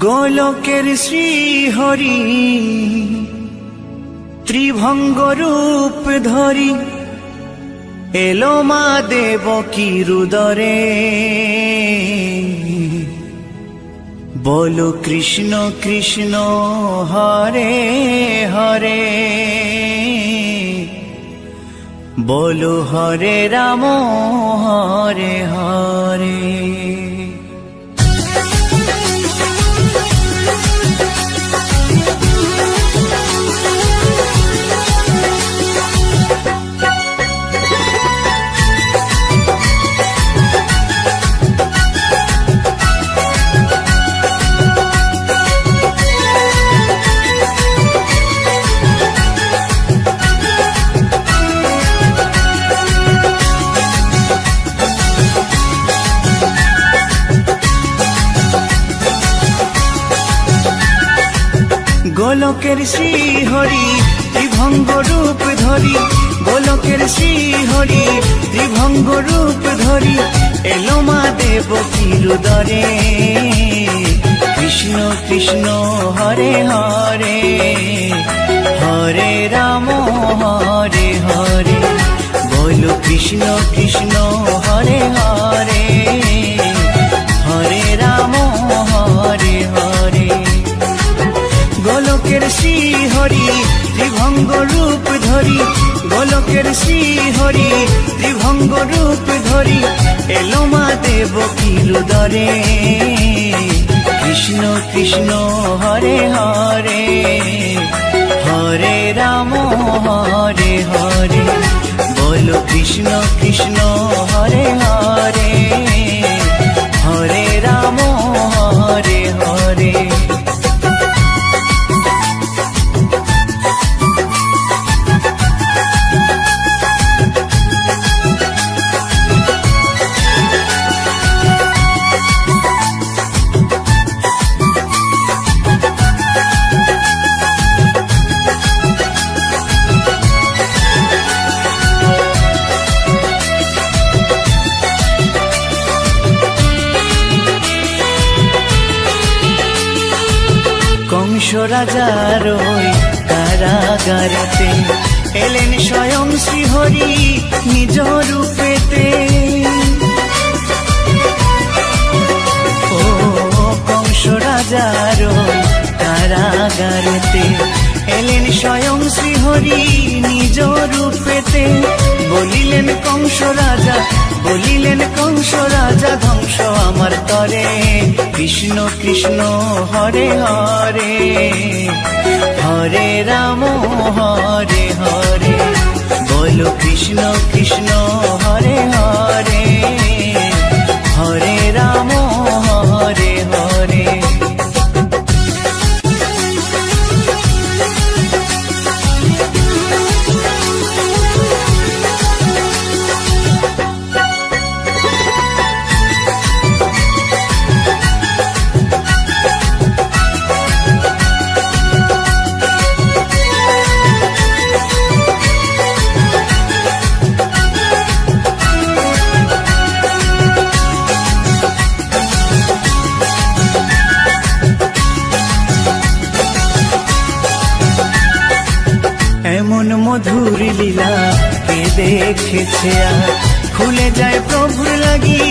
গোলকের শ্রীহরি ত্রিভঙ্গ রূপ ধরি এলো মা দেবকী রুদরে। বলো কৃষ্ণ কৃষ্ণ হরে হরে, বলো হরে রাম হরে হরে। গোলকের শ্রীহরি ত্রিভঙ্গ রূপ ধরি, গোলকের শ্রীহরি ত্রিভঙ্গ রূপ ধরি এলো মা দেবকী রুদরে। কৃষ্ণ কৃষ্ণ হরে হরে, হরে রাম হরে হরে। বলো কৃষ্ণ কৃষ্ণ হরে হরে, হরে রাম হরে হরে। গোলকের শ্রীহরি ত্রিভঙ্গ রূপ ধরি, গোলকের শ্রীহরি ত্রিভঙ্গ রূপ ধরি এলো মা দেবকী রুদরে। কৃষ্ণ কৃষ্ণ হরে হরে, হরে রাম হরে হরে। বলো কৃষ্ণ কৃষ্ণ হরে হরে, হরে রাম হরে হরে। কংস রাজার ওই কারাগারেতে এলেন স্বয়ং শ্রীহরি নিজ রূপেতে। ও কংস রাজার ওই কারাগারেতে এলেন স্বয়ং শ্রীহরি নিজ রূপেতে। বলিলেন কংস রাজা, বলিলেন কংস রাজা ধ্বংস আমার তরে। কৃষ্ণ কৃষ্ণ হরে হরে, হরে রাম হরে হরে। বলো কৃষ্ণ কৃষ্ণ হরে হরে, হরে রাম হরে হরে। এমন মধুর লীলা কে দেখেছে আর, খুলে যায় প্রভুর লাগি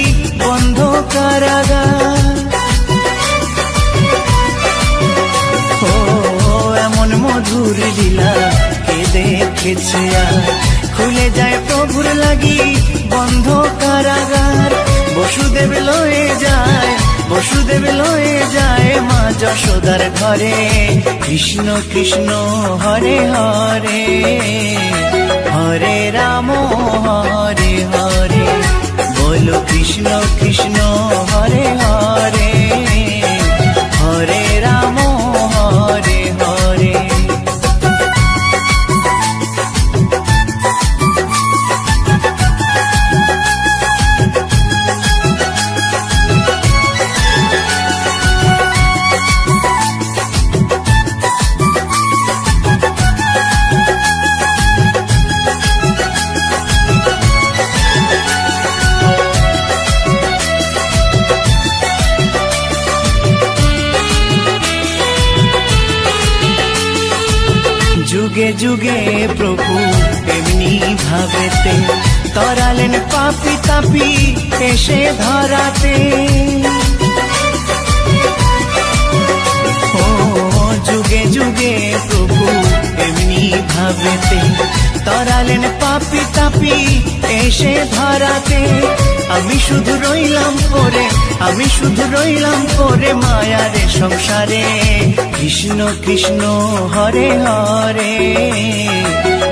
বন্ধ কারাগার। ও এমন মধুর লীলা কে দেখেছে আর, খুলে যায় প্রভুর লাগি বন্ধ কারাগার। বসুদেব লয়ে যায়, বসুদেব লয়ে যায় মা যশোদার ঘরে। কৃষ্ণ কৃষ্ণ হরে হরে, হরে রাম হরে হরে। বলো কৃষ্ণ কৃষ্ণ হরে হরে, হরে রাম হরে হরে। যুগে যুগে প্রভু এমনি ভাবেতে তরালেন পাপি তাপি এসে ধরাতে। ও যুগে যুগে প্রভু এমনি ভাবেতে তরালেন পাপি তাপি এসে ধরাতে। আমি শুধু রইলাম পরে, আমি শুধু রইলাম পরে মায়ারে সংসারে। কৃষ্ণ কৃষ্ণ হরে হরে,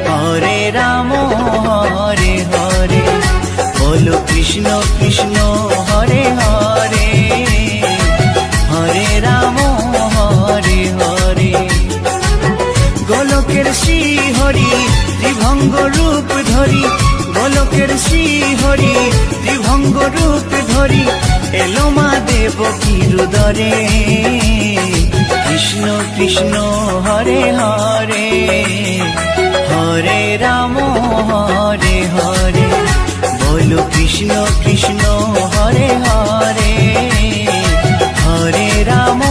হরে রাম হরে হরে। বলো কৃষ্ণ কৃষ্ণ হরে হরে, হরে রাম হরে হরে। গোলকের শ্রী হরি ত্রিভঙ্গ রূপ ধরি, গোলকের শ্রী হরি ত্রিভঙ্গ রূপ ধরি এলো মা দেবকীর উদরে। কৃষ্ণ কৃষ্ণ হরে হরে, হরে রাম হরে হরে। বলো কৃষ্ণ কৃষ্ণ হরে হরে, হরে রাম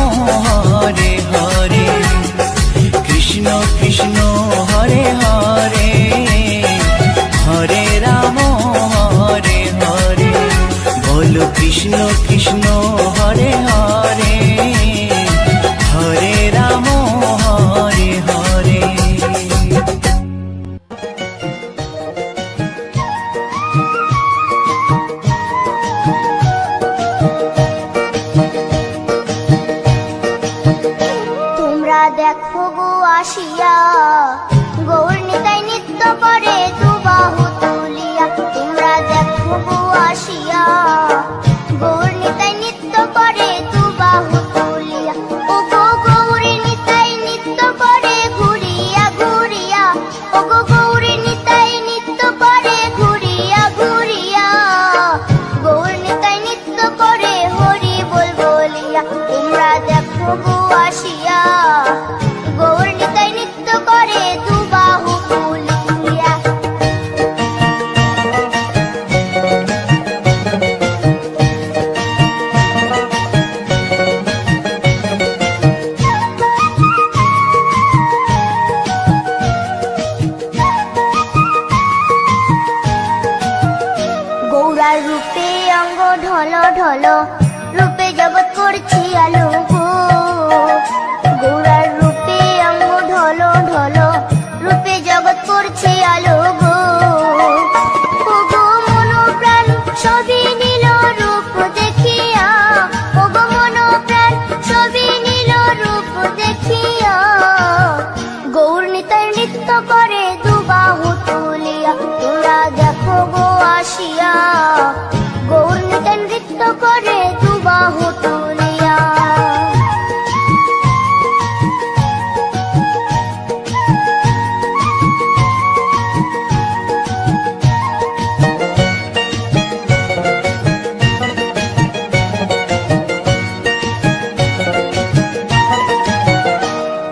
হরে হরে। কৃষ্ণ কৃষ্ণ হরে হরে, হরে রাম হরে হরে। বলো কৃষ্ণ কৃষ্ণ হরে হরে, হরে রাম হরে হরে। তোমরা দেখো গো আসিয়া গৌর নিতাই নৃত্য করে দুবাহু তুলিয়া। তোমরা দেখো গো আসিয়া গৌর নিতাই নৃত্য করে দুবাহু তুলিয়া। ও গো গৌরী নিতাই নৃত্য করে ঘুরিয়া ঘুরিয়া, ও গো গৌরী নিতাই নৃত্য করে ঘুরিয়া ঘুরিয়া। গৌর নিতাই নৃত্য করে হরি বল বলিয়া। তোমরা দেখো গো আসিয়া গৌর নিতাই নৃত্য করে দুবাহু তুলিয়া। গৌরার রূপে অঙ্গ ঢল ঢল, রূপে জগৎ করছি আলো গো। গৌরার রূপে অঙ্গ ঢল ঢল, রূপে জগৎ করছি আলো গো। ও গো মন প্রাণ সবই নীল রূপ দেখিয়া, ও গো মন প্রাণ সবই নীল রূপ দেখিয়া। গৌর নিতাই নৃত্য করে দুবাহু তুলিয়া। তোমরা দেখো গো আসিয়া গৌর নিতাই নৃত্য করে দুবাহু তুলিয়া।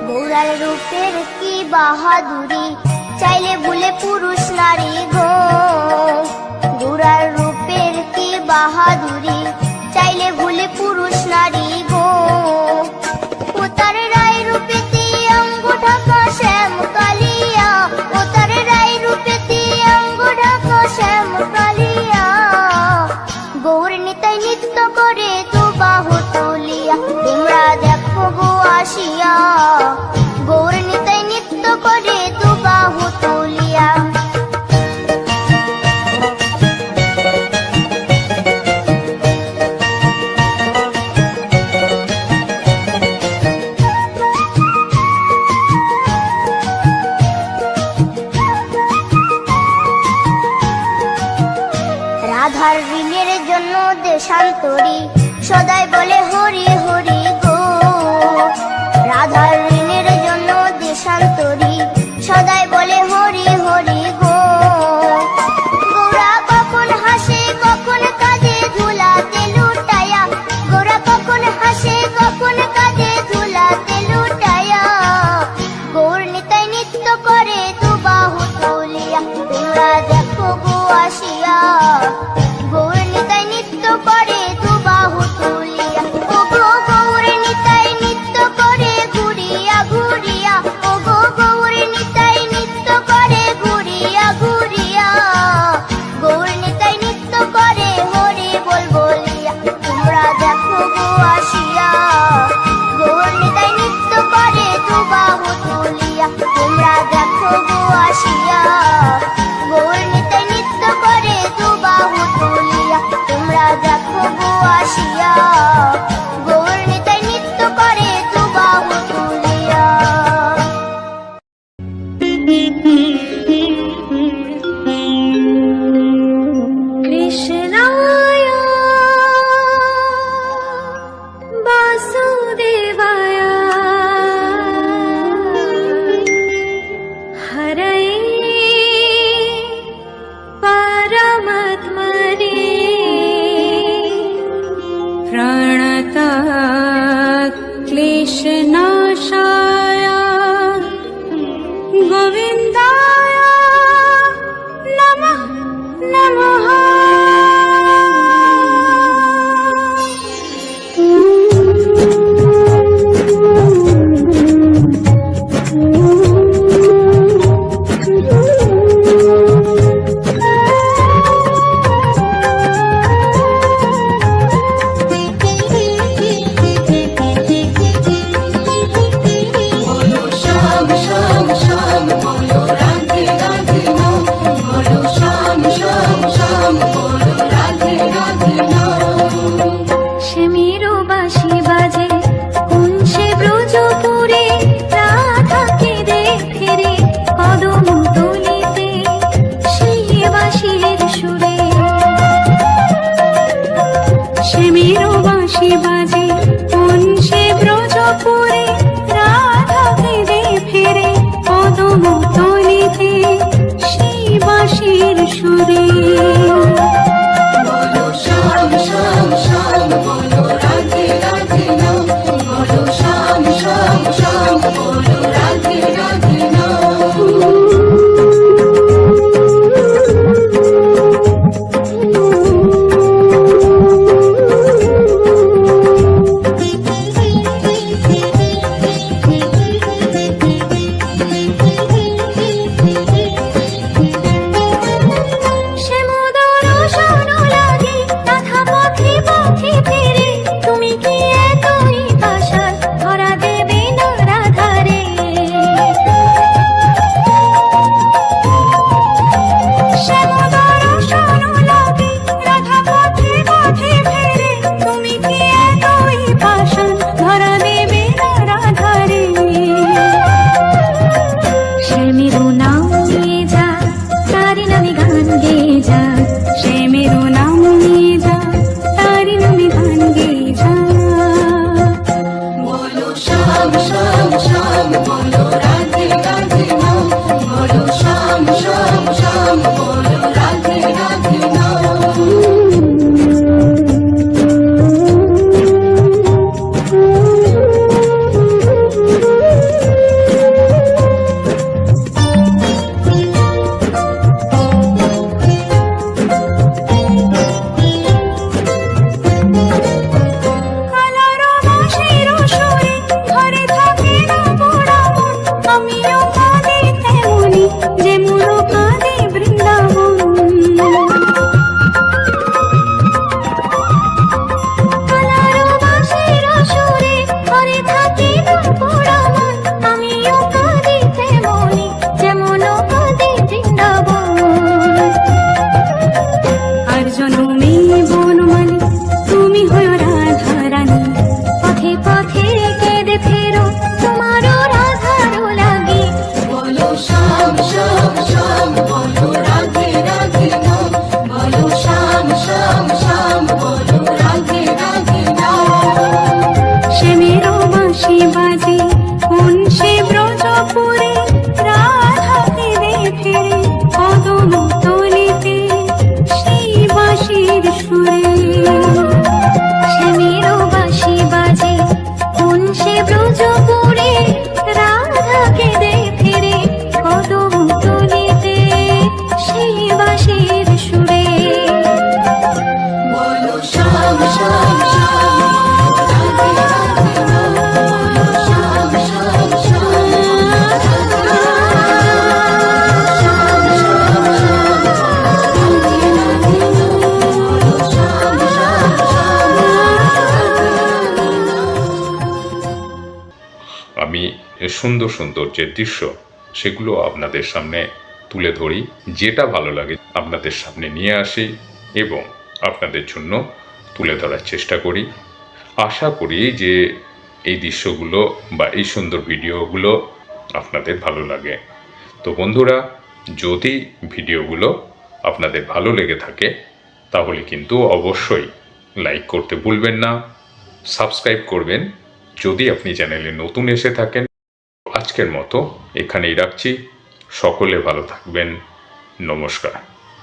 গৌরার রূপের কি বাহাদুরি, চাইলে ভুলে পুরুষ নারী গো। গৌরার রূপের কি বাহাদুরি, চাইলে ভুলে পুরুষ নারী গো। ও তার রায় রূপেতে অঙ্গ ঢাকা শ্যাম কালিয়া, ও তার রায় রূপেতে অঙ্গ ঢাকা শ্যাম কালিয়া। গৌর নিতাই নৃত্য করে দুবাহু তুলিয়া। তোমরা দেখো গো আসিয়া গৌর নিতাই নৃত্য করে দুবাহু তুলিয়া। রাধার ঋণের জন্য দেশান্তরী সদাই বলে হরি হরি গো। রাধার ঋণের জন্য দেশান্তরী সদাই বলে হরি হরি গো। গৌরা কখন হাসে কখন কাঁদে ধুলাতে লুটায়া, গৌরা কখন হাসে কখন কাঁদে ধুলাতে লুটায়া। গৌর নিতাই নৃত্য করে দুবাহু তুলিয়া। তোমরা দেখো গো আসিয়া গৌর নিতাই নৃত্য করে দুবাহু कृष्णाशाय गोविन्दाय नमः नमः। সুন্দর সুন্দর যে দৃশ্য সেগুলো আপনাদের সামনে তুলে ধরি, যেটা ভালো লাগে আপনাদের সামনে নিয়ে আসি এবং আপনাদের জন্য তুলে ধরার চেষ্টা করি। আশা করি যে এই দৃশ্যগুলো বা এই সুন্দর ভিডিওগুলো আপনাদের ভালো লাগে। তো বন্ধুরা, যদি ভিডিওগুলো আপনাদের ভালো লেগে থাকে তাহলে কিন্তু অবশ্যই লাইক করতে ভুলবেন না, সাবস্ক্রাইব করবেন যদি আপনি চ্যানেলে নতুন এসে থাকেন। আজকের মতো এখানেই রাখছি। সকলে ভালো থাকবেন। নমস্কার।